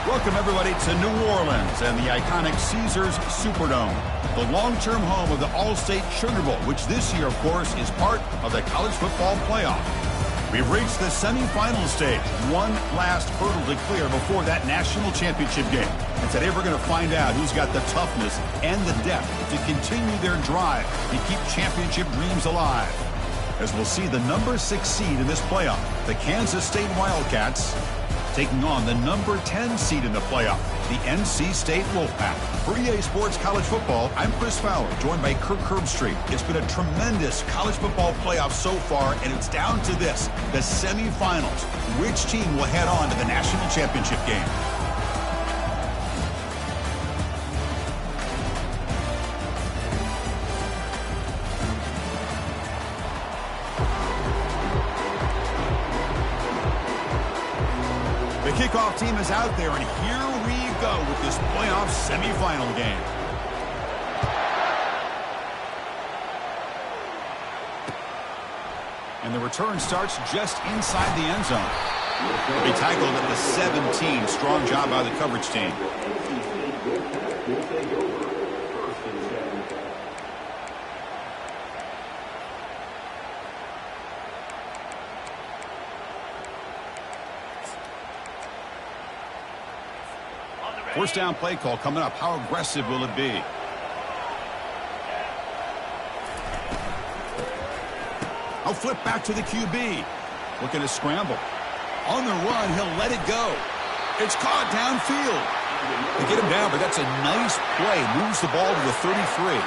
Welcome, everybody, to New Orleans and the iconic Caesars Superdome, the long-term home of the All-State Sugar Bowl, which this year, of course, is part of the college football playoff. We've reached the semifinal stage, one last hurdle to clear before that national championship game. And today we're going to find out who's got the toughness and the depth to continue their drive to keep championship dreams alive. As we'll see the number 6 seed in this playoff, the Kansas State Wildcats, taking on the number 10 seed in the playoff, the NC State Wolfpack. For EA Sports College Football, I'm Chris Fowler, joined by Kirk Herbstreit. It's been a tremendous college football playoff so far, and it's down to this, the semifinals. Which team will head on to the national championship game? The kickoff team is out there, and here we go with this playoff semifinal game. And the return starts just inside the end zone. They tackled at the 17. Strong job by the coverage team. First down play call coming up. How aggressive will it be? I'll flip back to the QB. Looking to scramble. On the run, he'll let it go. It's caught downfield. They get him down, but that's a nice play. Moves the ball to the 33.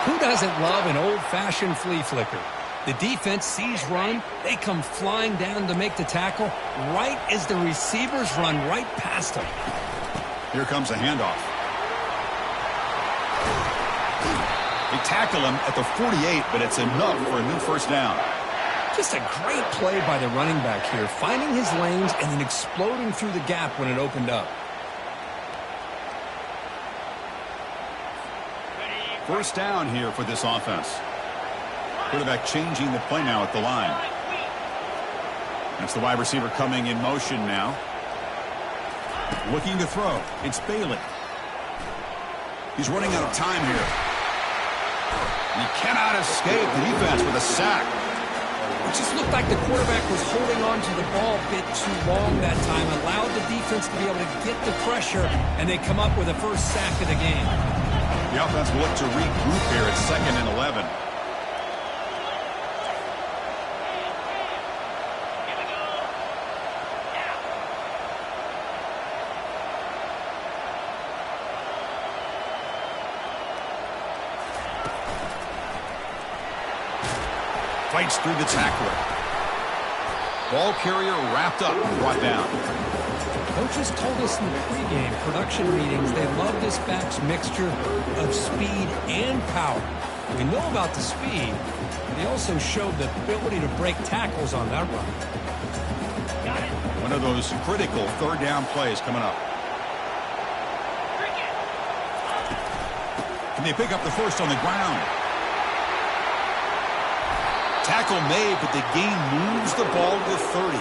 Who doesn't love an old-fashioned flea flicker? The defense sees run. They come flying down to make the tackle right as the receivers run right past them. Here comes a handoff. They tackle him at the 48, but it's enough for a new first down. Just a great play by the running back here, finding his lanes and then exploding through the gap when it opened up. First down here for this offense. Quarterback changing the play now at the line. That's the wide receiver coming in motion now. Looking to throw. It's Bailey. He's running out of time here. And he cannot escape the defense with a sack. It just looked like the quarterback was holding on to the ball a bit too long that time, allowed the defense to be able to get the pressure, and they come up with a first sack of the game. The offense will look to regroup here at 2nd and 11. Fights through the tackler. Ball carrier wrapped up and brought down. Coaches told us in the pregame production meetings they love this back's mixture of speed and power. We know about the speed, but he also showed the ability to break tackles on that run. One of those critical third down plays coming up. Can they pick up the first on the ground? Tackle made, but the gain moves the ball to the 30.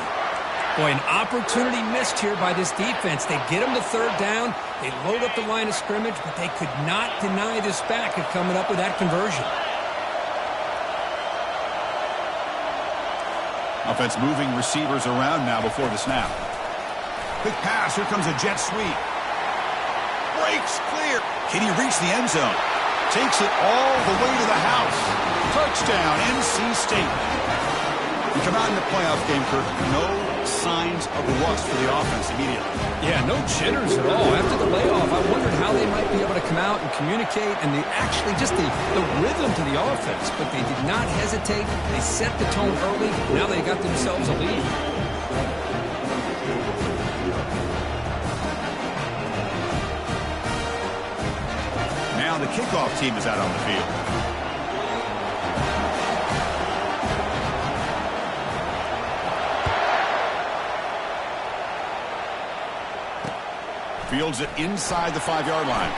Boy, an opportunity missed here by this defense. They get him to third down. They load up the line of scrimmage, but they could not deny this back of coming up with that conversion. Offense moving receivers around now before the snap. Quick pass. Here comes a jet sweep. Breaks clear. Can he reach the end zone? Takes it all the way to the house. Touchdown, NC State. You come out in the playoff game, Kirk. No signs of rust for the offense immediately. Yeah, no jitters at all. After the layoff, I wondered how they might be able to come out and communicate and actually just the rhythm to the offense. But they did not hesitate. They set the tone early. Now they got themselves a lead. Now the kickoff team is out on the field. Fields it inside the 5-yard line.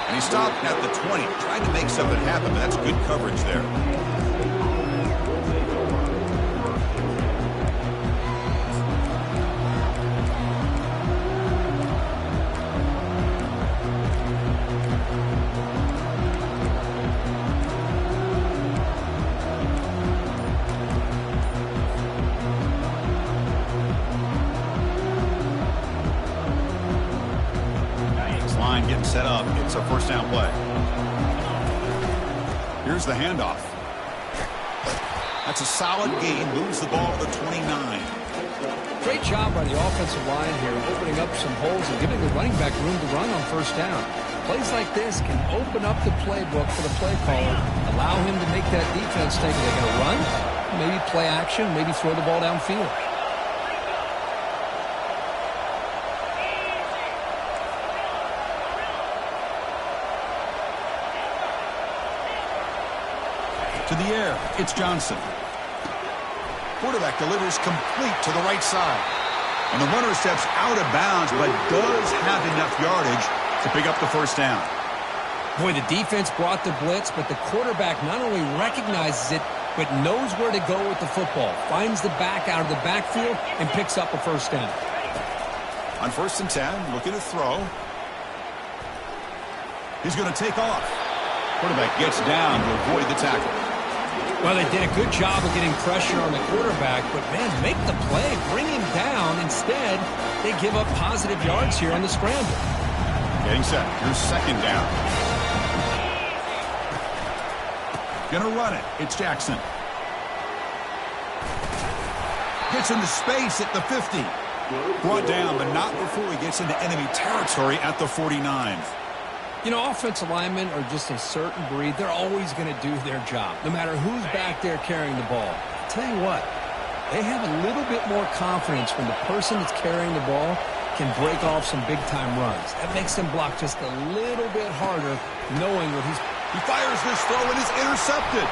And he stopped at the 20. Tried to make something happen, but that's good coverage there. line getting set up. It's a first down play. Here's the handoff. That's a solid gain. Moves the ball to the 29. Great job by the offensive line here, opening up some holes and giving the running back room to run on first down. Plays like this can open up the playbook for the play caller, allow him to make that defense think they're going to run, maybe play action, maybe throw the ball downfield. To the air, it's Johnson. Quarterback delivers complete to the right side. And the runner steps out of bounds, but does have enough yardage to pick up the first down. Boy, the defense brought the blitz, but the quarterback not only recognizes it, but knows where to go with the football. Finds the back out of the backfield and picks up a first down. On 1st and 10, looking to throw. He's going to take off. Quarterback gets down to avoid the tackle. Well, they did a good job of getting pressure on the quarterback, but, man, make the play, bring him down. Instead, they give up positive yards here on the scramble. Getting set. Here's second down. Gonna run it. It's Jackson. Gets into space at the 50. Brought down, but not before he gets into enemy territory at the 49. You know, offensive linemen are just a certain breed. They're always going to do their job, no matter who's back there carrying the ball. I'll tell you what, they have a little bit more confidence when the person that's carrying the ball can break off some big-time runs. That makes them block just a little bit harder, knowing what he's... He fires this throw and is intercepted.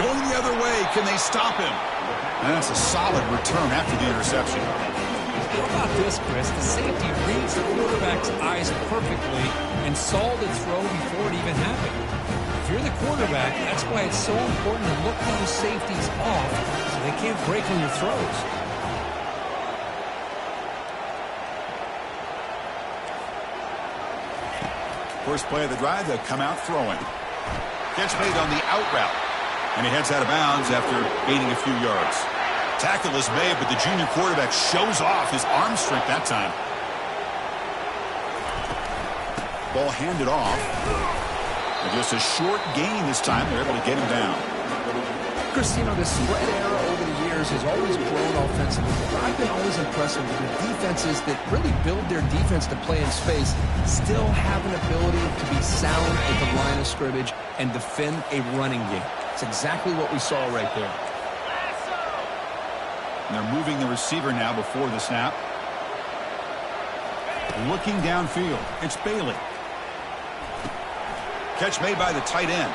Going the other way, can they stop him? And that's a solid return after the interception. How about this, Chris? The safety reads the quarterback's eyes perfectly and saw the throw before it even happened. If you're the quarterback, that's why it's so important to look those safeties off so they can't break on your throws. First play of the drive, they'll come out throwing. Catch made on the out route. And he heads out of bounds after gaining a few yards. Tackle is made, but the junior quarterback shows off his arm strength that time. Ball handed off. And just a short gain this time. They're able to get him down. Chris, you know, the spread era over the years has always grown offensively. But I've been always impressed with the defenses that really build their defense to play in space, still have an ability to be sound at the line of scrimmage and defend a running game. It's exactly what we saw right there. And they're moving the receiver now before the snap. Looking downfield, it's Bailey. Catch made by the tight end.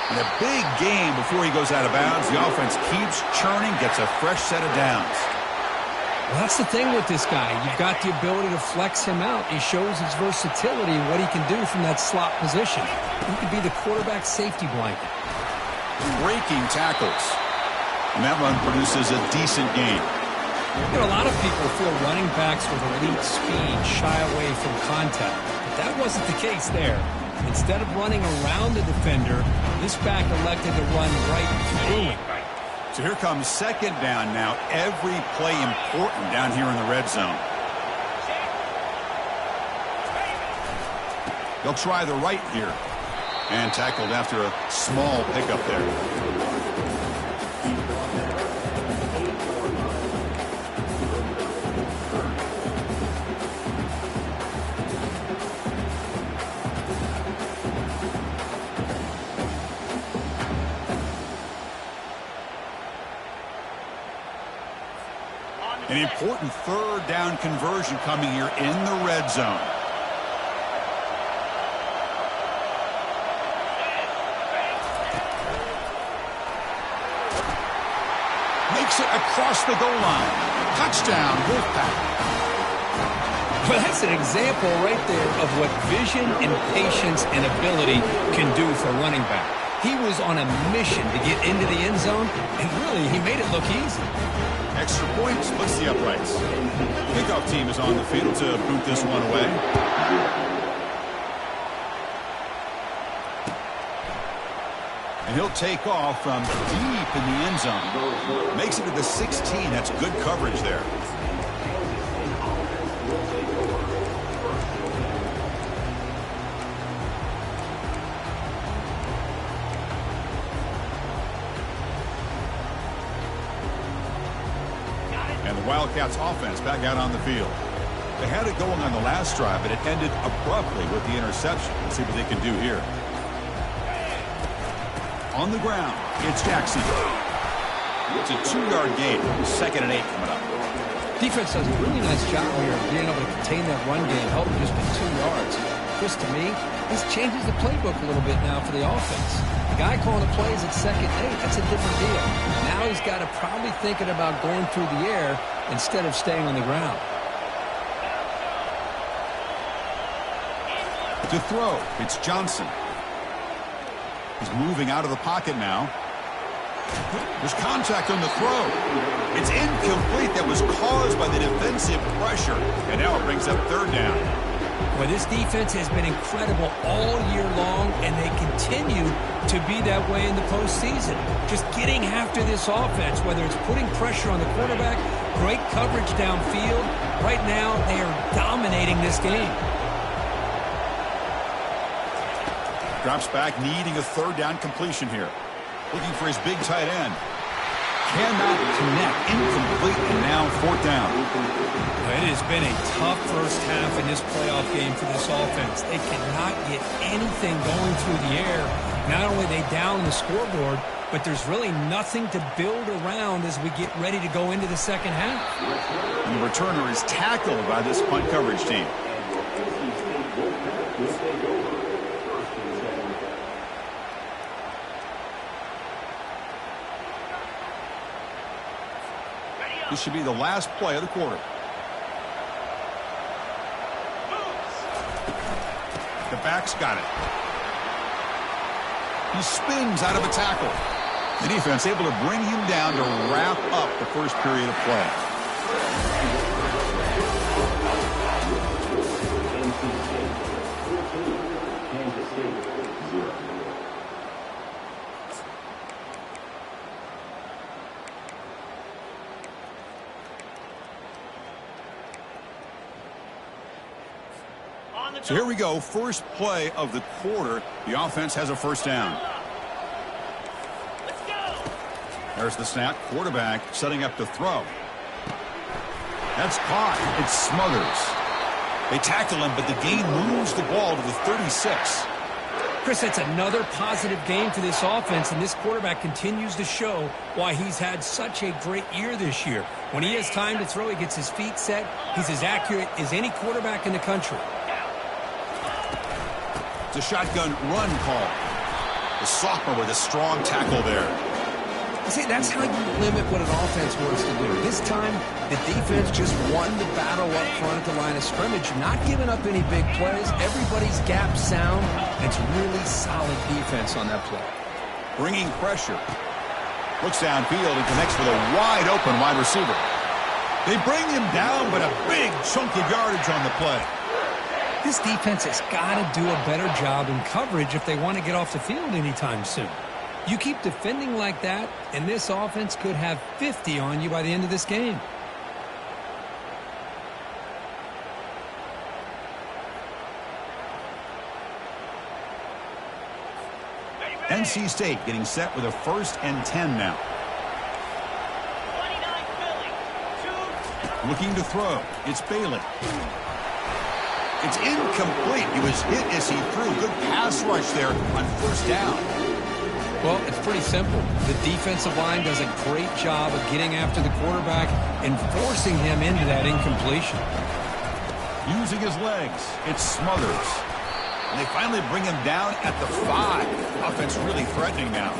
And a big gain before he goes out of bounds. The offense keeps churning, gets a fresh set of downs. Well, that's the thing with this guy. You've got the ability to flex him out. He shows his versatility and what he can do from that slot position. He could be the quarterback safety blanket. Breaking tackles. And that run produces a decent gain. You know, a lot of people feel running backs with elite speed shy away from contact. But that wasn't the case there. Instead of running around the defender, this back elected to run right through him. So here comes second down now. Every play important down here in the red zone. They'll try the right here. And tackled after a small pickup there. An important third down conversion coming here in the red zone. Makes it across the goal line. Touchdown, Wolfpack. Well, that's an example right there of what vision and patience and ability can do for a running back. He was on a mission to get into the end zone, and really, he made it look easy. Extra point splits the uprights. Kickoff team is on the field to boot this one away. And he'll take off from deep in the end zone. Makes it to the 16. That's good coverage there. And the Wildcats offense back out on the field. They had it going on the last drive, but it ended abruptly with the interception. Let's see what they can do here. On the ground, it's Jackson. It's a 2-yard gain. 2nd and 8 coming up. Defense does a really nice job here of being able to contain that run game, helping just with 2 yards. Chris, to me, this changes the playbook a little bit now for the offense. The guy calling the plays at 2nd and 8, that's a different deal. Now he's got to probably thinking about going through the air instead of staying on the ground. To throw, it's Johnson. He's moving out of the pocket now. There's contact on the throw. It's incomplete. That was caused by the defensive pressure. And now it brings up 3rd down. Well, this defense has been incredible all year long, and they continue to be that way in the postseason. Just getting after this offense, whether it's putting pressure on the quarterback, great coverage downfield. Right now, they are dominating this game. Drops back, needing a 3rd down completion here. Looking for his big tight end. Cannot connect. Incomplete, and now 4th down. It has been a tough first half in this playoff game for this offense. They cannot get anything going through the air. Not only are they down the scoreboard, but there's really nothing to build around as we get ready to go into the second half. And the returner is tackled by this punt coverage team. This should be the last play of the quarter. The back's got it. He spins out of a tackle. The defense able to bring him down to wrap up the first period of play. So here we go, first play of the quarter. The offense has a 1st down. There's the snap. Quarterback setting up to throw. That's caught. It's Smothers. They tackle him, but the gain moves the ball to the 36. Chris, that's another positive game for this offense, and this quarterback continues to show why he's had such a great year this year. When he has time to throw, he gets his feet set. He's as accurate as any quarterback in the country. It's a shotgun run call. The sophomore with a strong tackle there. See, that's how you limit what an offense wants to do. This time, the defense just won the battle up front at the line of scrimmage, not giving up any big plays. Everybody's gap sound. It's really solid defense on that play. Bringing pressure. Looks downfield and connects with a wide-open wide receiver. They bring him down, but a big chunk of yardage on the play. This defense has got to do a better job in coverage if they want to get off the field anytime soon. You keep defending like that, and this offense could have 50 on you by the end of this game. NC State getting set with a 1st and 10 now. Looking to throw. It's Bailey. It's incomplete. He was hit as he threw. Good pass rush there on 1st down. Well, it's pretty simple. The defensive line does a great job of getting after the quarterback and forcing him into that incompletion. Using his legs, it's Smothers. And they finally bring him down at the 5. Offense really threatening now.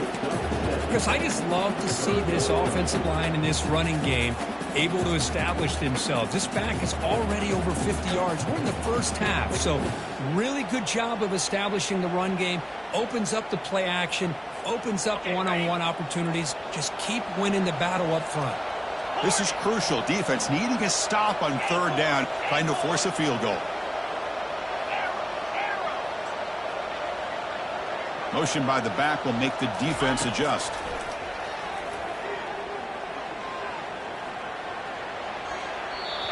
Because I just love to see this offensive line in this running game able to establish themselves. This back is already over 50 yards. We're in the first half, so really good job of establishing the run game. Opens up the play action, opens up one-on-one opportunities. Just keep winning the battle up front. This is crucial. Defense needing a stop on 3rd down, trying to force a field goal. Motion by the back will make the defense adjust.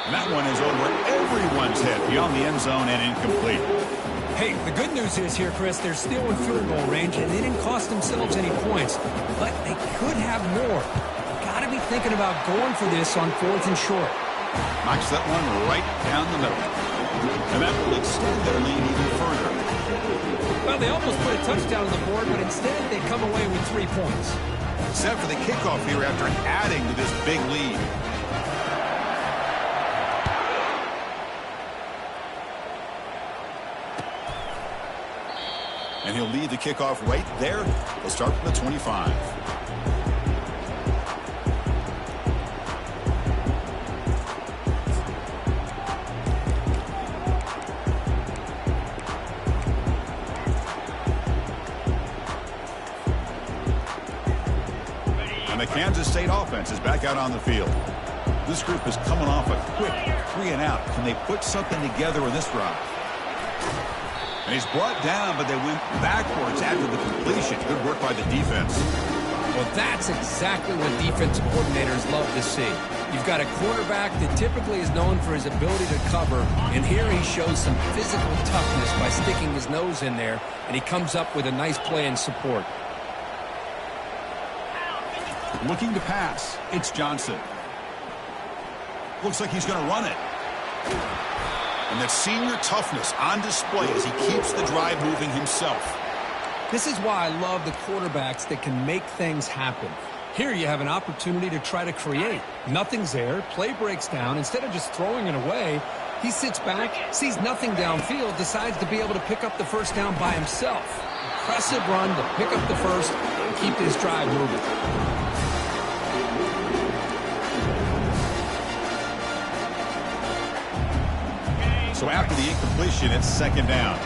And that one is over everyone's head beyond the end zone and incomplete. Hey, the good news is here, Chris, they're still in field goal range, and they didn't cost themselves any points. But they could have more. Got to be thinking about going for this on 4th and short. Knocks that one right down the middle. And that will extend their lead even further. Well, they almost put a touchdown on the board, but instead they come away with 3 points. Set for the kickoff here after adding to this big lead. And he'll lead the kickoff right there. They'll start from the 25. And the Kansas State offense is back out on the field. This group is coming off a quick 3 and out. Can they put something together in this drive? And he's brought down, but they went backwards after the completion. Good work by the defense. Well, that's exactly what defensive coordinators love to see. You've got a quarterback that typically is known for his ability to cover, and here he shows some physical toughness by sticking his nose in there, and he comes up with a nice play in support. Looking to pass. It's Johnson. Looks like he's going to run it. And that senior toughness on display as he keeps the drive moving himself. This is why I love the quarterbacks that can make things happen. Here you have an opportunity to try to create. Nothing's there. Play breaks down. Instead of just throwing it away, he sits back, sees nothing downfield, decides to be able to pick up the first down by himself. Impressive run to pick up the first and keep this drive moving. So after the incompletion, it's 2nd down.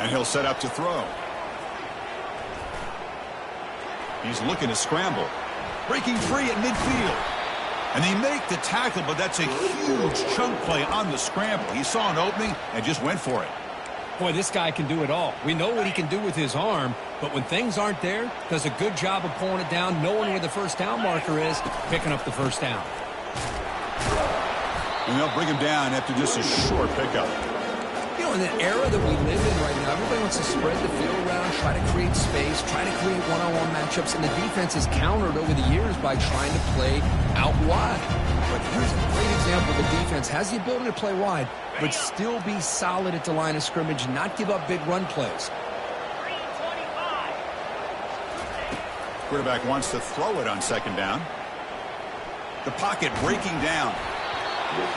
And he'll set up to throw. He's looking to scramble. Breaking free at midfield. And they make the tackle, but that's a huge chunk play on the scramble. He saw an opening and just went for it. Boy, this guy can do it all. We know what he can do with his arm, but when things aren't there, does a good job of pulling it down, knowing where the first down marker is, picking up the first down. And they'll bring him down after just a short pickup. You know, in the era that we live in right now, everybody wants to spread the field around, try to create space, try to create one-on-one matchups, and the defense is countered over the years by trying to play out wide. But here's a great example. The defense has the ability to play wide, but still be solid at the line of scrimmage and not give up big run plays. Quarterback wants to throw it on 2nd down. The pocket breaking down.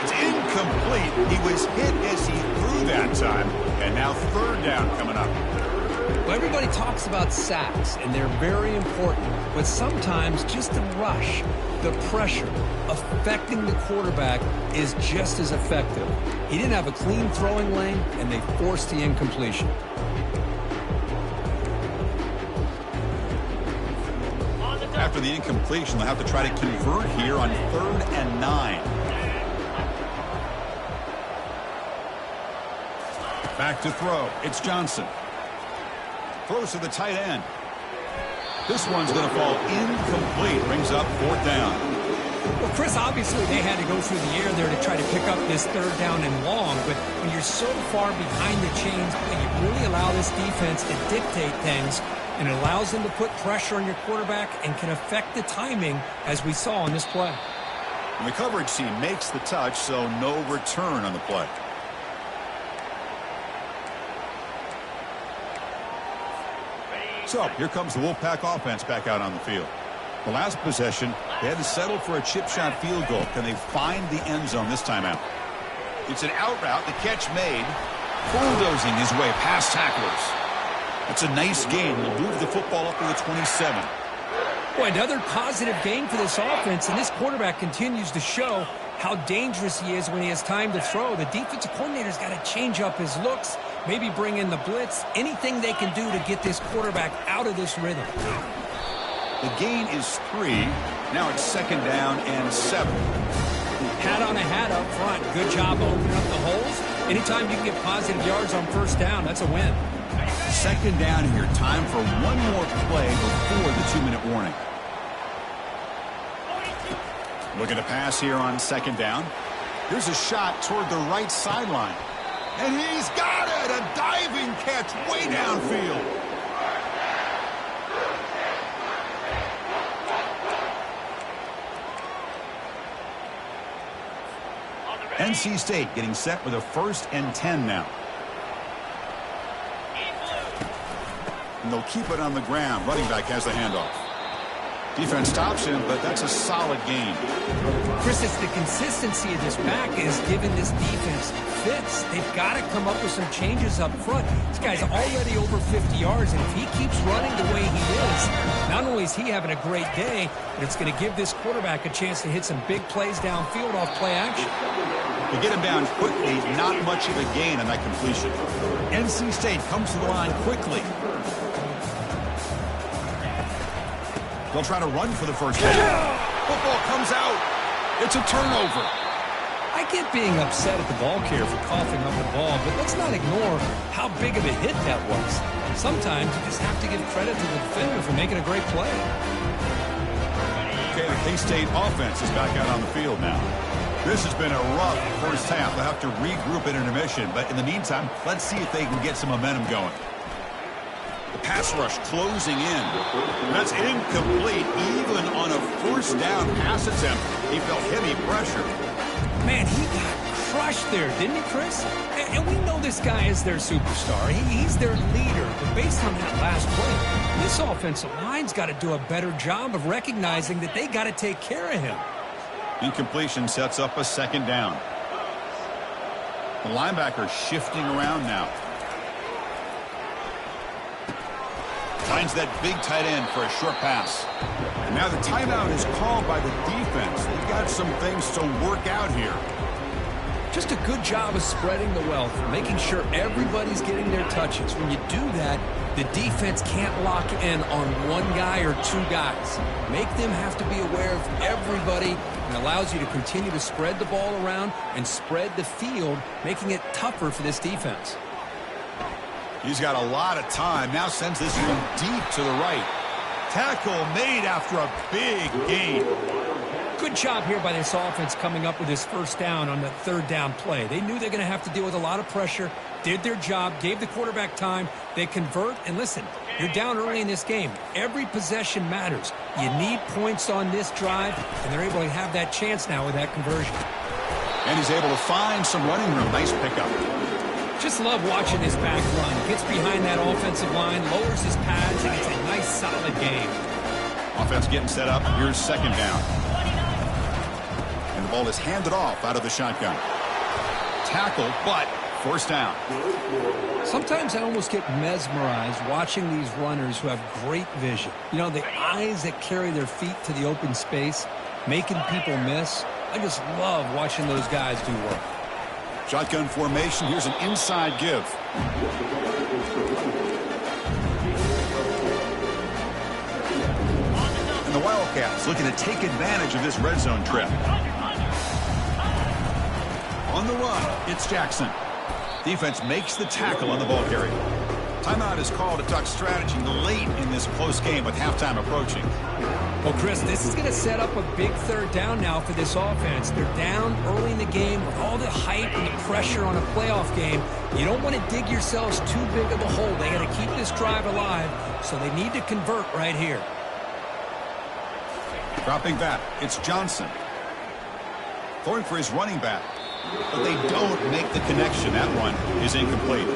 It's incomplete. He was hit as he threw that time. And now 3rd down coming up. Well, everybody talks about sacks, and they're very important. But sometimes just the rush, the pressure, affecting the quarterback is just as effective. He didn't have a clean throwing lane, and they forced the incompletion. After the incompletion, they'll have to try to convert here on 3rd and 9. Back to throw. It's Johnson. Throws to the tight end. This one's going to fall incomplete. Brings up 4th down. Well, Chris, obviously they had to go through the air there to try to pick up this 3rd down and long, but when you're so far behind the chains, you really allow this defense to dictate things, and it allows them to put pressure on your quarterback and can affect the timing, as we saw on this play. And the coverage team makes the touch, so no return on the play. So here comes the Wolfpack offense back out on the field. The last possession, they had to settle for a chip shot field goal. Can they find the end zone this time out? It's an out route. The catch made. Bulldozing his way past tacklers. It's a nice game. They'll move the football up to the 27. Boy, another positive game for this offense, and this quarterback continues to show how dangerous he is when he has time to throw. The defensive coordinator's got to change up his looks, maybe bring in the blitz, anything they can do to get this quarterback out of this rhythm. The gain is 3. Now it's 2nd down and 7. Hat on a hat up front. Good job opening up the holes. Anytime you can get positive yards on 1st down, that's a win. 2nd down here. Time for one more play before the 2-minute warning. Looking to pass here on 2nd down. Here's a shot toward the right sideline. And he's got it! A diving catch way downfield. NC State getting set with a 1st and 10 now. And they'll keep it on the ground. Running back has the handoff. Defense stops him, but that's a solid gain. Chris, it's the consistency of this back is giving this defense fits. They've got to come up with some changes up front. This guy's already over 50 yards, and if he keeps running the way he is, not only is he having a great day, but it's going to give this quarterback a chance to hit some big plays downfield off play action. To get him down quickly, not much of a gain on that completion. NC State comes to the line quickly. They'll try to run for the first down. Football comes out. It's a turnover. I get being upset at the ball carrier for coughing up the ball, but let's not ignore how big of a hit that was. Sometimes you just have to give credit to the defender for making a great play. Okay, the K-State offense is back out on the field now. This has been a rough first half. They'll have to regroup at intermission, but in the meantime, let's see if they can get some momentum going. The pass rush closing in. That's incomplete. Even on a 1st down pass attempt, he felt heavy pressure. Man, he got crushed there, didn't he, Chris? And we know this guy is their superstar. He's their leader. But based on that last play, this offensive line's got to do a better job of recognizing that they got to take care of him. Incompletion sets up a 2nd down. The linebacker shifting around now. Finds that big tight end for a short pass. And now the timeout is called by the defense. They've got some things to work out here. Just a good job of spreading the wealth, making sure everybody's getting their touches. When you do that, the defense can't lock in on one guy or 2 guys. Make them have to be aware of everybody, and allows you to continue to spread the ball around and spread the field, making it tougher for this defense. He's got a lot of time. Now sends this one deep to the right. Tackle made after a big gain. Good job here by this offense coming up with this 1st down on the 3rd down play. They knew they're going to have to deal with a lot of pressure, did their job, gave the quarterback time. They convert, and listen, you're down early in this game. Every possession matters. You need points on this drive, and they're able to have that chance now with that conversion. And he's able to find some running room. Nice pickup. Just love watching this back run. Gets behind that offensive line, lowers his pads, and it's a nice, solid game. Offense getting set up. Here's 2nd down. And the ball is handed off out of the shotgun. Tackle, but 1st down. Sometimes I almost get mesmerized watching these runners who have great vision. You know, the eyes that carry their feet to the open space, making people miss. I just love watching those guys do work. Shotgun formation. Here's an inside give. And the Wildcats looking to take advantage of this red zone trip. On the run, it's Jackson. Defense makes the tackle on the ball carrier. Timeout is called to talk strategy late in this close game with halftime approaching. Well, Chris, this is going to set up a big 3rd down now for this offense. They're down early in the game with all the hype and the pressure on a playoff game. You don't want to dig yourselves too big of a hole. They got to keep this drive alive, so they need to convert right here. Dropping back, it's Johnson. Throwing for his running back, but they don't make the connection. That one is incomplete.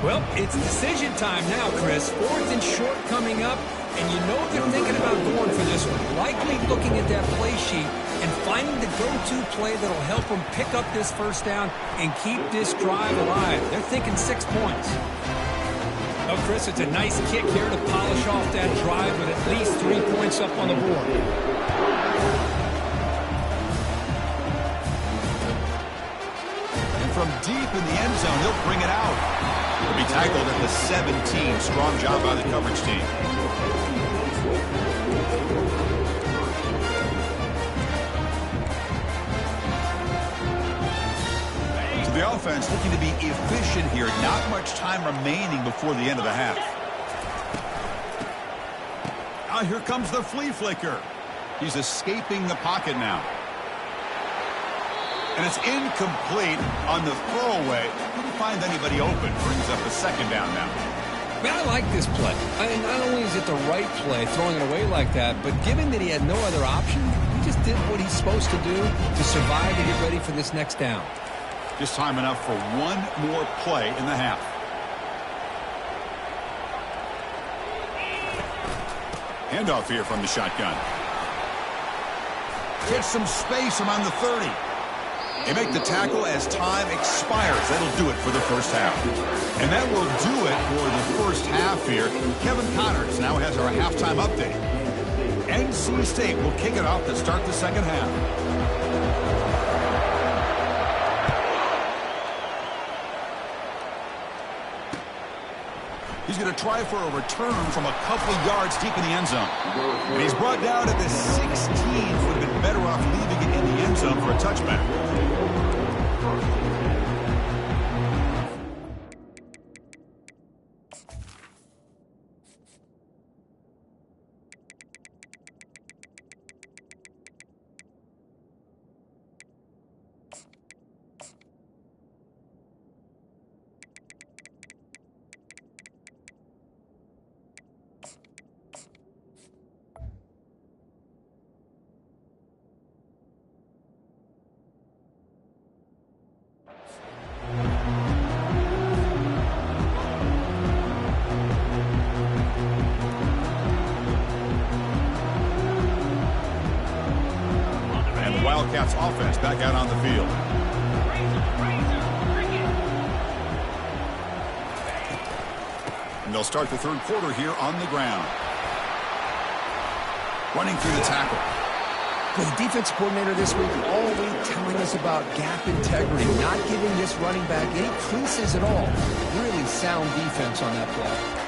Well, it's decision time now, Chris. 4th and short coming up, and you know they're thinking about going for this one. Likely looking at that play sheet and finding the go-to play that'll help them pick up this 1st down and keep this drive alive. They're thinking 6 points. Oh, Chris, it's a nice kick here to polish off that drive with at least 3 points up on the board. And from deep in the end zone, he'll bring it out. He'll be tackled at the 17. Strong job by the coverage team. So the offense looking to be efficient here. Not much time remaining before the end of the half. Now here comes the flea flicker. He's escaping the pocket now. And it's incomplete on the throwaway. Couldn't find anybody open. Brings up a second down now. Man, I like this play. Not only is it the right play, throwing it away like that, but given that he had no other option, he just did what he's supposed to do to survive and get ready for this next down. Just time enough for one more play in the half. Handoff here from the shotgun. Gets some space around the 30. They make the tackle as time expires. That'll do it for the first half. And that will do it for the first half here. Kevin Connors now has our halftime update. NC State will kick it off to start the second half. He's going to try for a return from a couple of yards deep in the end zone. And he's brought down at the 16. Would have been better off leaving it in the end zone for a touchback. Wildcats offense back out on the field. And they'll start the third quarter here on the ground. Running through the tackle. The defense coordinator this week all week telling us about gap integrity, not giving this running back any creases at all. Really sound defense on that play.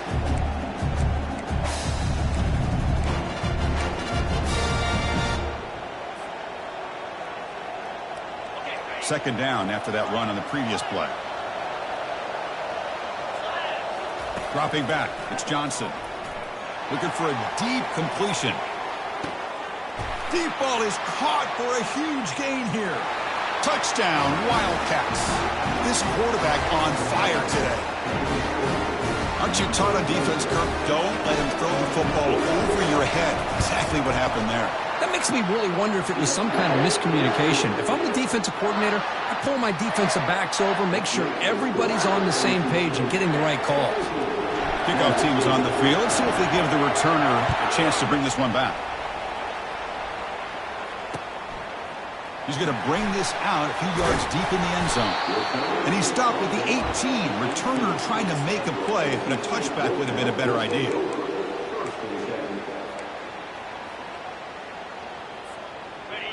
Second down after that run on the previous play. Dropping back, it's Johnson. Looking for a deep completion. Deep ball is caught for a huge gain here. Touchdown, Wildcats. This quarterback on fire today. Aren't you taught on defense, Kirk? Don't let him throw the football over your head. Exactly what happened there. That makes me really wonder if it was some kind of miscommunication. If I'm the defensive coordinator, I pull my defensive backs over, make sure everybody's on the same page and getting the right calls. Kickoff team is on the field. See if they give the returner a chance to bring this one back. He's going to bring this out a few yards deep in the end zone. And he stopped with the 18. Returner trying to make a play, and a touchback would have been a better idea.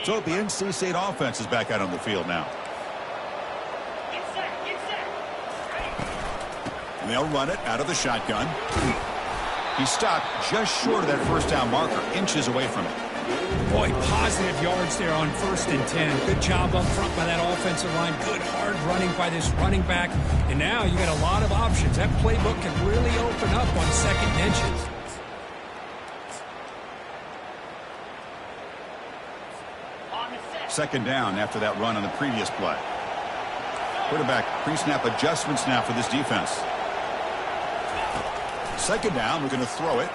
So the NC State offense is back out on the field now. And they'll run it out of the shotgun. He stopped just short of that first down marker, inches away from it. Boy, positive yards there on 1st and 10. Good job up front by that offensive line. Good hard running by this running back. And now you got a lot of options. That playbook can really open up on second and inches. Second down after that run on the previous play. Quarterback pre-snap adjustments now for this defense. Second down, we're going to throw it.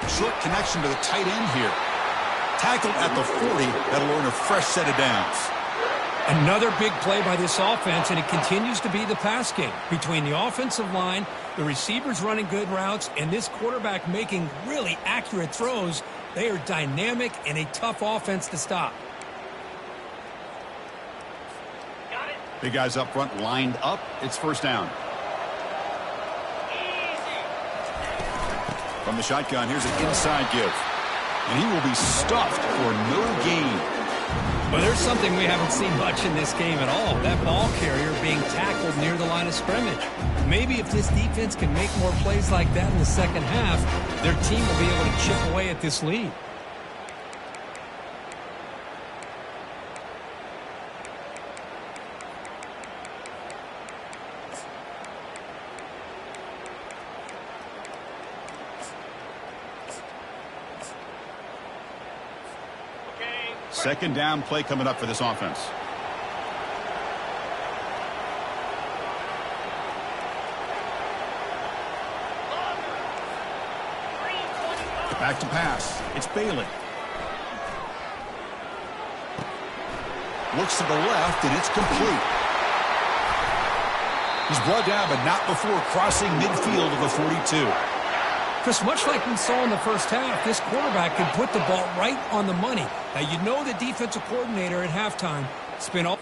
Short connection to the tight end here. Tackled at the 40. That'll earn a fresh set of downs. Another big play by this offense, and it continues to be the pass game. Between the offensive line, the receivers running good routes, and this quarterback making really accurate throws, they are dynamic and a tough offense to stop. Big guys up front lined up. It's first down. From the shotgun, here's an inside give. And he will be stuffed for no gain. Well, there's something we haven't seen much in this game at all. That ball carrier being tackled near the line of scrimmage. Maybe if this defense can make more plays like that in the second half, their team will be able to chip away at this lead. Second down play coming up for this offense. Back to pass. It's Bailey. Looks to the left, and it's complete. He's brought down, but not before crossing midfield of the 42. Chris, much like we saw in the first half, this quarterback can put the ball right on the money. Now, you know the defensive coordinator at halftime spent all...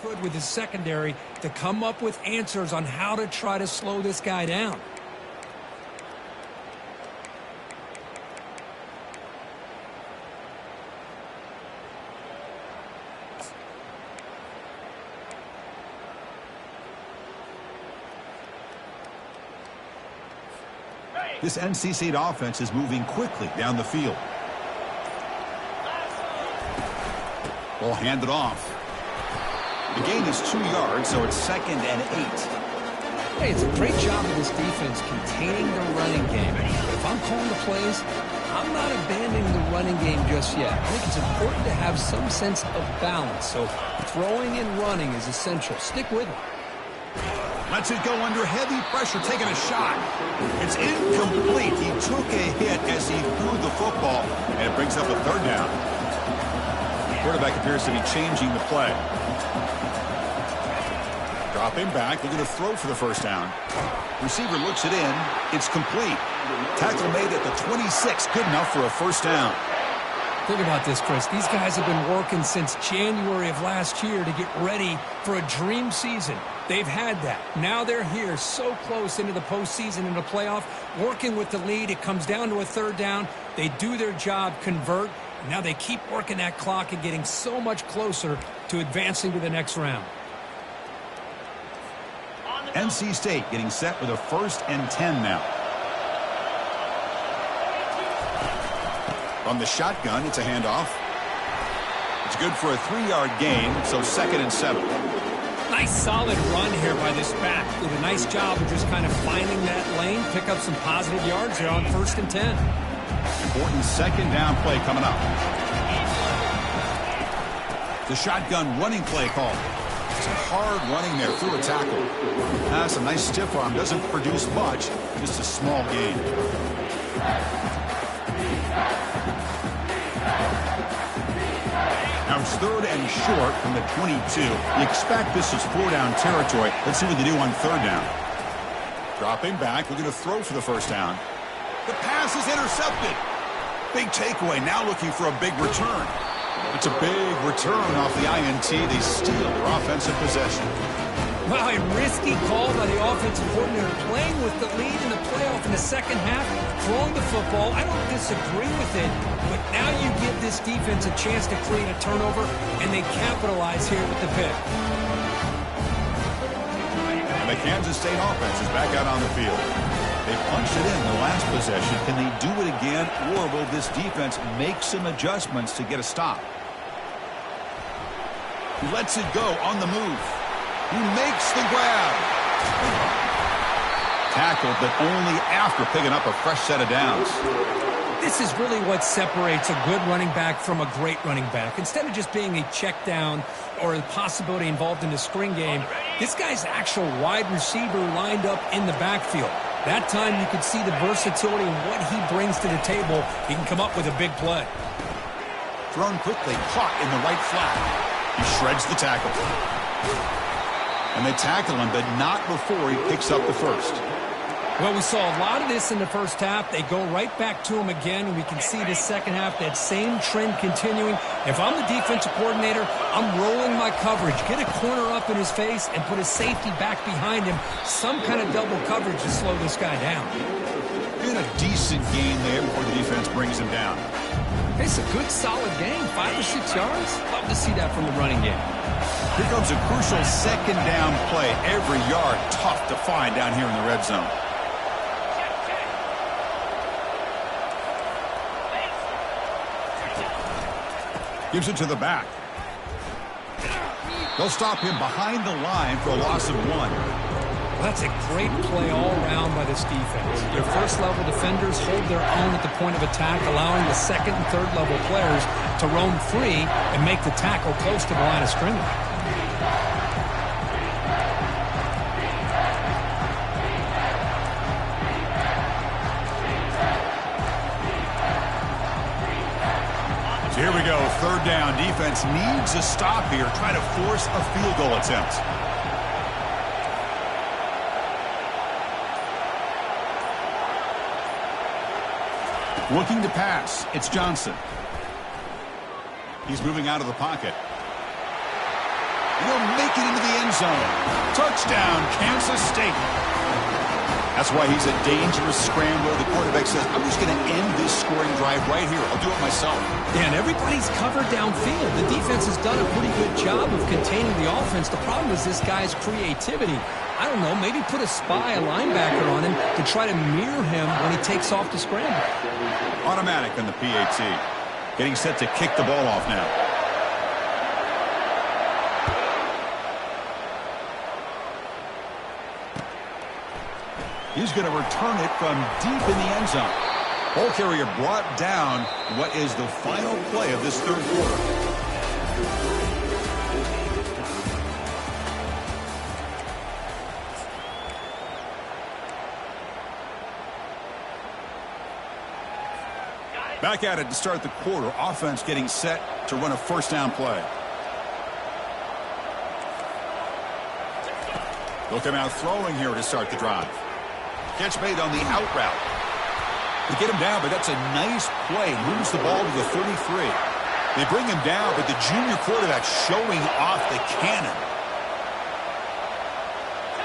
good with his secondary to come up with answers on how to try to slow this guy down. This NC State offense is moving quickly down the field. Ball handed off. The gain is 2 yards, so it's 2nd and 8. Hey, it's a great job of this defense containing the running game. If I'm calling the plays, I'm not abandoning the running game just yet. I think it's important to have some sense of balance. So throwing and running is essential. Stick with it. Lets it go under heavy pressure, taking a shot. It's incomplete. He took a hit as he threw the football, and it brings up a 3rd down. The quarterback appears to be changing the play. Dropping back, looking to throw for the 1st down. Receiver looks it in. It's complete. Tackle made at the 26. Good enough for a 1st down. Think about this, Chris. These guys have been working since January of last year to get ready for a dream season. They've had that. Now they're here so close into the postseason and the playoff, working with the lead. It comes down to a 3rd down. They do their job, convert. Now they keep working that clock and getting so much closer to advancing to the next round. NC State getting set with a 1st and 10 now. On the shotgun, it's a handoff. It's good for a 3-yard gain, so 2nd and 7. Nice solid run here by this back. Did a nice job of just kind of finding that lane, pick up some positive yards here on 1st and 10. Important 2nd down play coming up. The shotgun running play call. Some hard running there through a tackle. That's a nice stiff arm. Doesn't produce much. Just a small gain. Now it's 3rd and short from the 22. You expect this is 4-down territory. Let's see what they do on 3rd down. Dropping back. Looking to throw for the 1st down. The pass is intercepted. Big takeaway. Now looking for a big return. It's a big return off the INT. They steal their offensive possession. Wow, a risky call by the offensive coordinator, playing with the lead in the playoff in the 2nd half, throwing the football. I don't disagree with it, but now you give this defense a chance to create a turnover, and they capitalize here with the pick. And the Kansas State offense is back out on the field. They punched it in the last possession. Can they do it again, or will this defense make some adjustments to get a stop? Lets it go on the move. He makes the grab. Tackled, but only after picking up a fresh set of downs. This is really what separates a good running back from a great running back. Instead of just being a check down or a possibility involved in the screen game, this guy's actual wide receiver lined up in the backfield. That time you could see the versatility and what he brings to the table. He can come up with a big play. Thrown quickly, caught in the right flat. He shreds the tackle. And they tackle him, but not before he picks up the 1st. Well, we saw a lot of this in the 1st half. They go right back to him again, and we can see the 2nd half, that same trend continuing. If I'm the defensive coordinator, I'm rolling my coverage. Get a corner up in his face and put a safety back behind him. Some kind of double coverage to slow this guy down. In a decent gain there before the defense brings him down. It's a good, solid game. 5 or 6 yards. Love to see that from the running game. Here comes a crucial 2nd down play. Every yard tough to find down here in the red zone. Gives it to the back. They'll stop him behind the line for a loss of 1. That's a great play all around by this defense. Their first-level defenders hold their own at the point of attack, allowing the second and third-level players to roam free and make the tackle close to the line of scrimmage. So here we go, 3rd down. Defense needs a stop here, try to force a field goal attempt. Looking to pass, it's Johnson. He's moving out of the pocket. He'll make it into the end zone. Touchdown, Kansas State. That's why he's a dangerous scrambler. The quarterback says, I'm just going to end this scoring drive right here. I'll do it myself. Yeah, and everybody's covered downfield. The defense has done a pretty good job of containing the offense. The problem is this guy's creativity. I don't know, maybe put a spy, a linebacker on him to try to mirror him when he takes off to scramble. Automatic on the PAT. Getting set to kick the ball off now. He's going to return it from deep in the end zone. Ball carrier brought down. What is the final play of this 3rd quarter? Back at it to start the quarter. Offense getting set to run a 1st down play. They'll come out throwing here to start the drive. Catch made on the out route. They get him down, but that's a nice play. Moves the ball to the 33. They bring him down, but the junior quarterback showing off the cannon.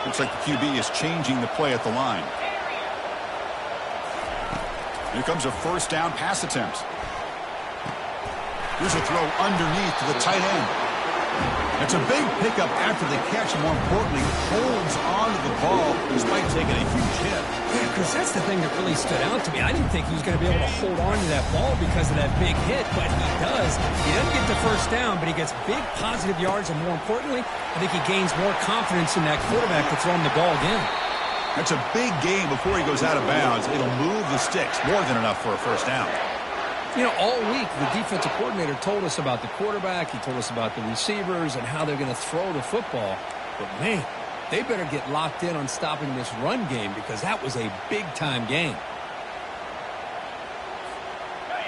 Looks like the QB is changing the play at the line. Here comes a 1st down pass attempt. Here's a throw underneath to the tight end. It's a big pickup after the catch, and more importantly, holds on to the ball despite taking a huge hit. Yeah, Chris, that's the thing that really stood out to me. I didn't think he was going to be able to hold on to that ball because of that big hit, but he does. He doesn't get the 1st down, but he gets big positive yards, and more importantly, I think he gains more confidence in that quarterback to throw him the ball again. That's a big game before he goes out of bounds. It'll move the sticks, more than enough for a 1st down. You know, all week, the defensive coordinator told us about the quarterback. He told us about the receivers and how they're going to throw the football. But, man, they better get locked in on stopping this run game because that was a big-time game.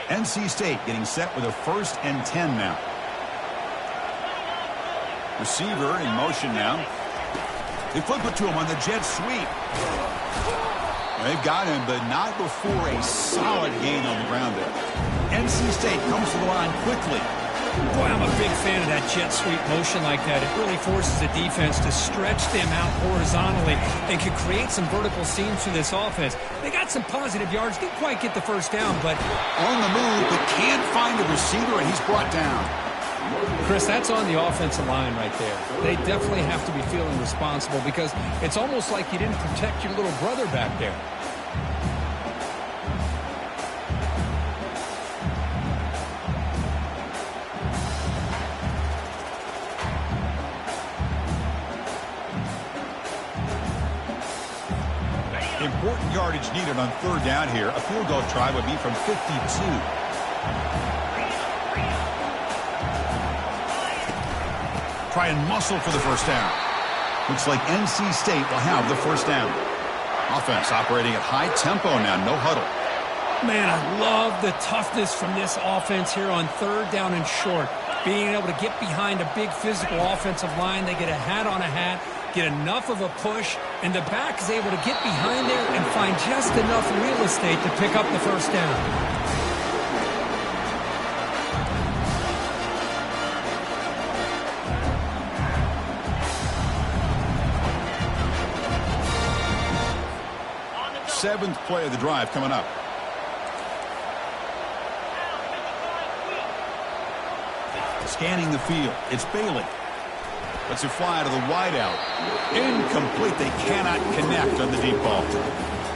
NC State getting set with a 1st and 10 now. Receiver in motion now. They flip it to him on the jet sweep. They've got him, but not before a solid gain on the ground there. NC State comes to the line quickly. Boy, I'm a big fan of that jet sweep motion like that. It really forces the defense to stretch them out horizontally and can create some vertical seams for this offense. They got some positive yards. Didn't quite get the 1st down, but on the move, but can't find a receiver, and he's brought down. Chris, that's on the offensive line right there. They definitely have to be feeling responsible because it's almost like you didn't protect your little brother back there. Important yardage needed on 3rd down here. A field goal try would be from 52. Try and muscle for the 1st down. Looks like NC State will have the 1st down. Offense operating at high tempo now, no huddle. Man, I love the toughness from this offense here on 3rd down and short. Being able to get behind a big physical offensive line. They get a hat on a hat, get enough of a push, and the back is able to get behind there and find just enough real estate to pick up the 1st down. Seventh play of the drive coming up. Scanning the field. It's Bailey. Lets it fly to the wideout. Incomplete. They cannot connect on the deep ball.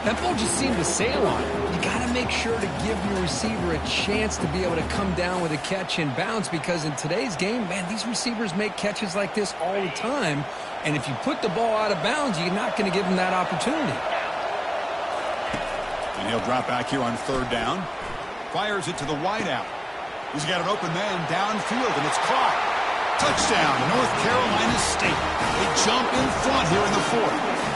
That ball just seemed to sail on it. You got to make sure to give your receiver a chance to be able to come down with a catch and bounce, because in today's game, man, these receivers make catches like this all the time. And if you put the ball out of bounds, you're not going to give them that opportunity. And he'll drop back here on third down. Fires it to the wideout. He's got an open man downfield, and it's caught. Touchdown, North Carolina State. They jump in front here in the fourth.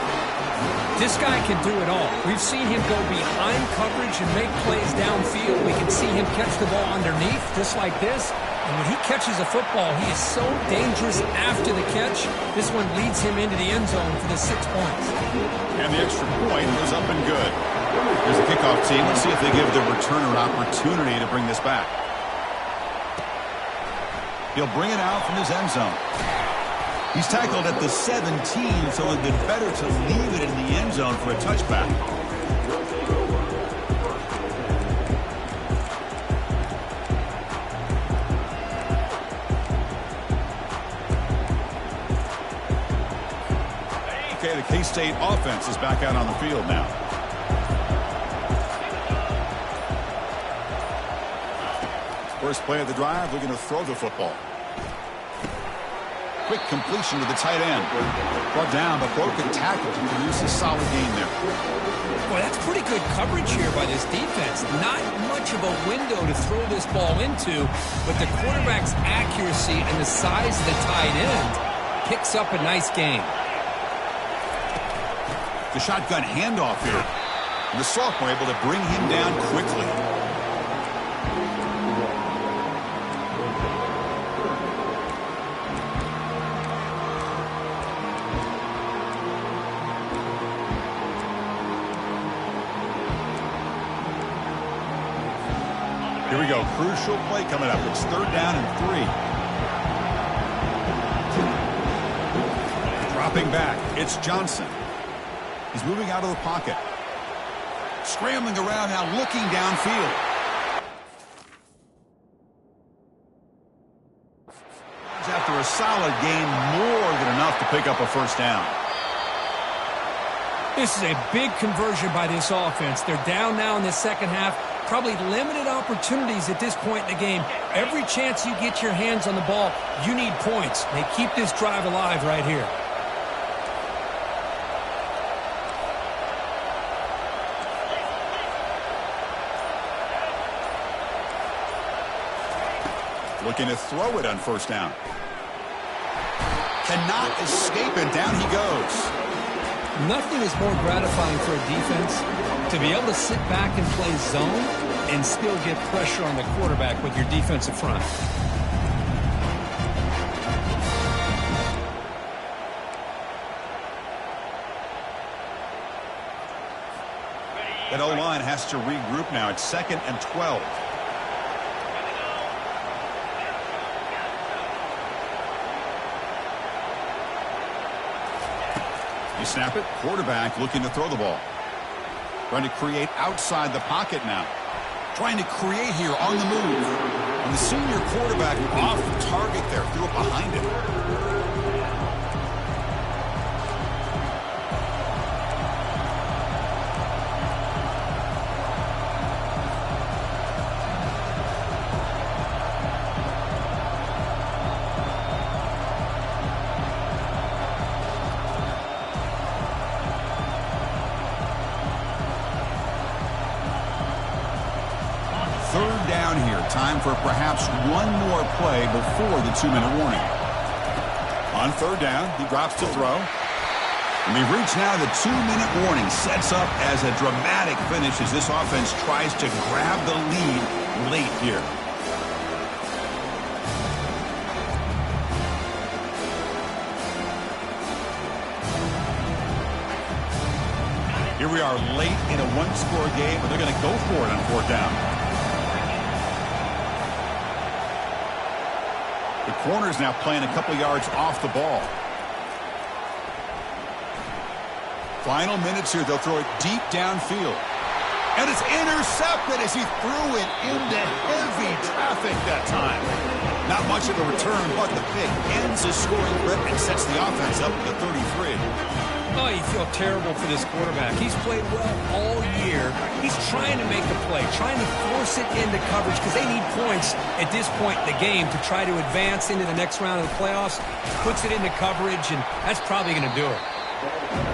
This guy can do it all. We've seen him go behind coverage and make plays downfield. We can see him catch the ball underneath, just like this. And when he catches a football, he is so dangerous after the catch. This one leads him into the end zone for the 6 points. And the extra point is up and good. Here's the kickoff team. Let's see if they give the returner an opportunity to bring this back. He'll bring it out from his end zone. He's tackled at the 17, so it'd been better to leave it in the end zone for a touchback. Okay, the K-State offense is back out on the field now. First play of the drive, looking to throw the football. Quick completion to the tight end. Brought down, but broke a tackle to produce a solid gain there. Boy, that's pretty good coverage here by this defense. Not much of a window to throw this ball into, but the quarterback's accuracy and the size of the tight end picks up a nice gain. The shotgun handoff here. And the sophomore able to bring him down quickly. Here we go. Crucial play coming up. It's third down and 3. Dropping back. It's Johnson. He's moving out of the pocket. Scrambling around now, looking downfield. After a solid gain, more than enough to pick up a first down. This is a big conversion by this offense. They're down now in the second half. Probably limited opportunities at this point in the game. Every chance you get your hands on the ball, you need points. They keep this drive alive right here. Looking to throw it on first down. Cannot escape it. Down he goes. Nothing is more gratifying for a defense to be able to sit back and play zone and still get pressure on the quarterback with your defensive front. That O-line has to regroup now. It's 2nd and 12. You snap it. Quarterback looking to throw the ball. Trying to create outside the pocket now. Trying to create here on the move. And the senior quarterback off target there. Threw it behind him. Third down here. Time for perhaps one more play before the 2-minute warning. On third down, he drops to throw. And we've reached now the 2-minute warning. Sets up as a dramatic finish as this offense tries to grab the lead late here. Here we are late in a one-score game, but they're going to go for it on fourth down. The corner's now playing a couple yards off the ball. Final minutes here. They'll throw it deep downfield. And it's intercepted as he threw it into heavy traffic that time. Not much of a return, but the pick ends his scoring threat and sets the offense up at the 33. Oh, you feel terrible for this quarterback. He's played well all year. He's trying to make the play, trying to force it into coverage because they need points at this point in the game to try to advance into the next round of the playoffs. Puts it into coverage, and that's probably going to do it.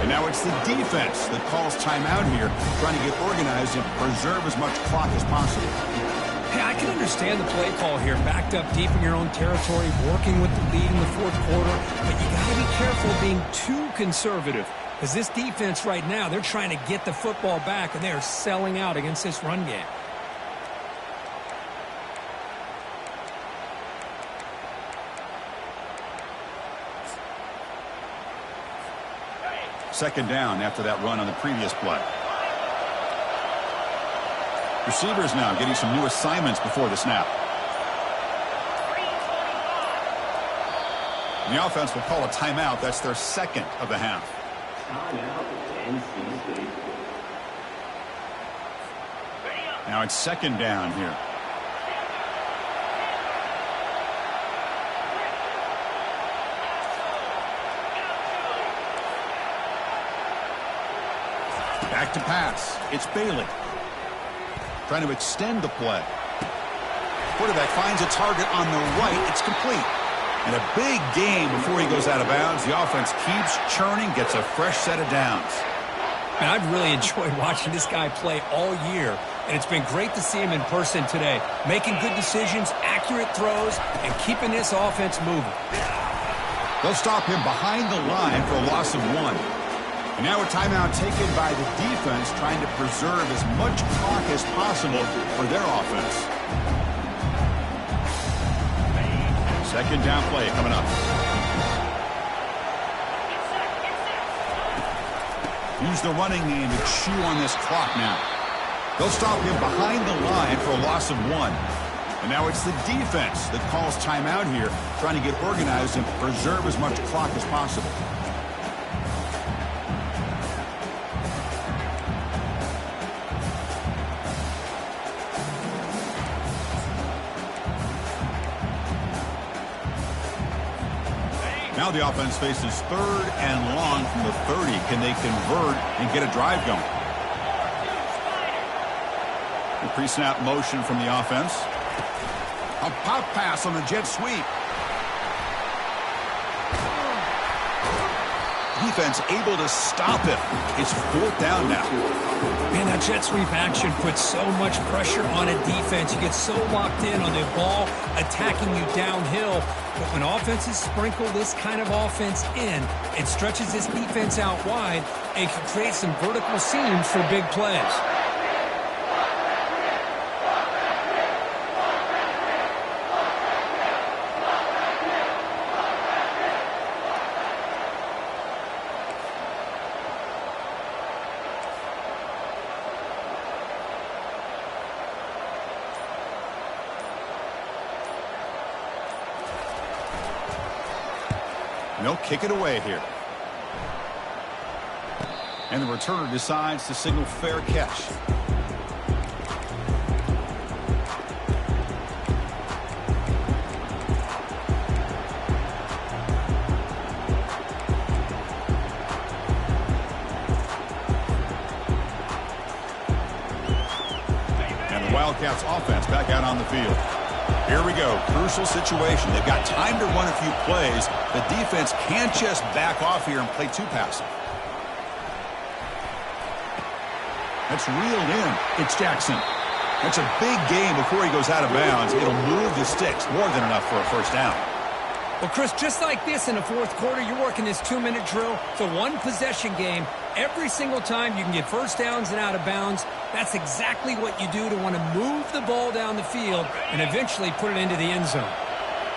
And now it's the defense that calls timeout here, trying to get organized and preserve as much clock as possible. Hey, I can understand the play call here, backed up deep in your own territory, working with the lead in the fourth quarter, but you got to be careful being too conservative because this defense right now, they're trying to get the football back, and they are selling out against this run game. Second down after that run on the previous play. Receivers now getting some new assignments before the snap. And the offense will call a timeout. That's their second of the half. Now it's second down here. Back to pass. It's Bailey. Trying to extend the play. Quarterback finds a target on the right. It's complete. And a big gain before he goes out of bounds. The offense keeps churning, gets a fresh set of downs. And I've really enjoyed watching this guy play all year. And it's been great to see him in person today. Making good decisions, accurate throws, and keeping this offense moving. They'll stop him behind the line for a loss of 1. And now a timeout taken by the defense, trying to preserve as much clock as possible for their offense. Second down play coming up. Use the running game to chew on this clock now. They'll stop him behind the line for a loss of 1. And now it's the defense that calls timeout here, trying to get organized and preserve as much clock as possible. Now the offense faces third and long from the 30. Can they convert and get a drive going? The pre-snap motion from the offense. A pop pass on the jet sweep. Defense able to stop it. It's fourth down now. Man, that jet sweep action puts so much pressure on a defense. You get so locked in on the ball attacking you downhill. But when offenses sprinkle this kind of offense in, it stretches this defense out wide and can create some vertical seams for big plays. And they'll kick it away here. And the returner decides to signal fair catch. And the Wildcats offense back out on the field. Here we go. Crucial situation. They've got time to run a few plays. The defense can't just back off here and play too passive. That's reeled in. It's Jackson. That's a big gain before he goes out of bounds. It'll move the sticks. More than enough for a first down. Well, Chris, just like this in the fourth quarter, you're working this 2-minute drill. It's a one-possession game. Every single time you can get first downs and out of bounds. That's exactly what you do to want to move the ball down the field and eventually put it into the end zone.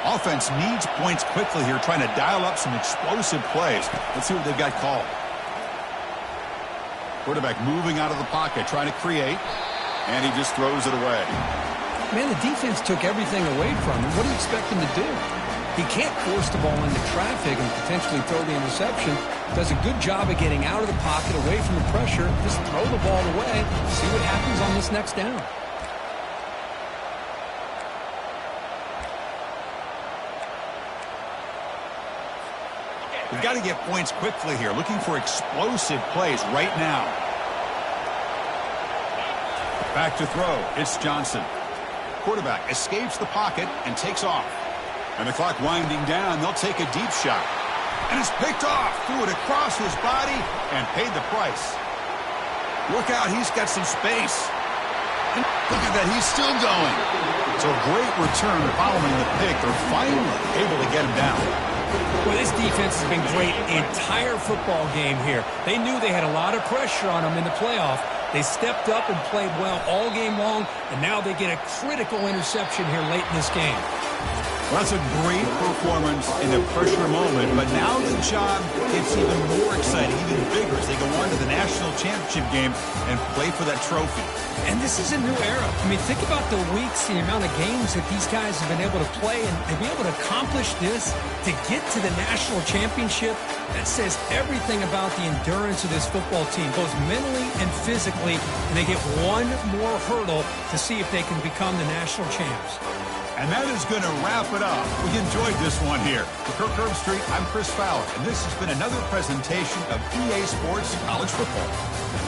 Offense needs points quickly here, trying to dial up some explosive plays. Let's see what they've got called. Quarterback moving out of the pocket, trying to create, and he just throws it away. Man, the defense took everything away from him. What do you expect him to do? He can't force the ball into traffic and potentially throw the interception. Does a good job of getting out of the pocket, away from the pressure. Just throw the ball away. See what happens on this next down. We've got to get points quickly here, looking for explosive plays right now. Back to throw. It's Johnson. Quarterback escapes the pocket and takes off. And the clock winding down, they'll take a deep shot. And it's picked off. Threw it across his body and paid the price. Look out, he's got some space. And look at that, he's still going. So a great return following the pick. They're finally able to get him down. Well, this defense has been great the entire football game here. They knew they had a lot of pressure on them in the playoff. They stepped up and played well all game long, and now they get a critical interception here late in this game. Well, that's a great performance in a pressure moment, but now the job gets even more exciting, even bigger as they go on to the national championship game and play for that trophy. And this is a new era. I mean, think about the weeks, the amount of games that these guys have been able to play, and to be able to accomplish this, to get to the national championship, that says everything about the endurance of this football team, both mentally and physically, and they get one more hurdle to see if they can become the national champs. And that is going to wrap it up. We enjoyed this one here. For Kirk Herbstreit, I'm Chris Fowler, and this has been another presentation of EA Sports College Football.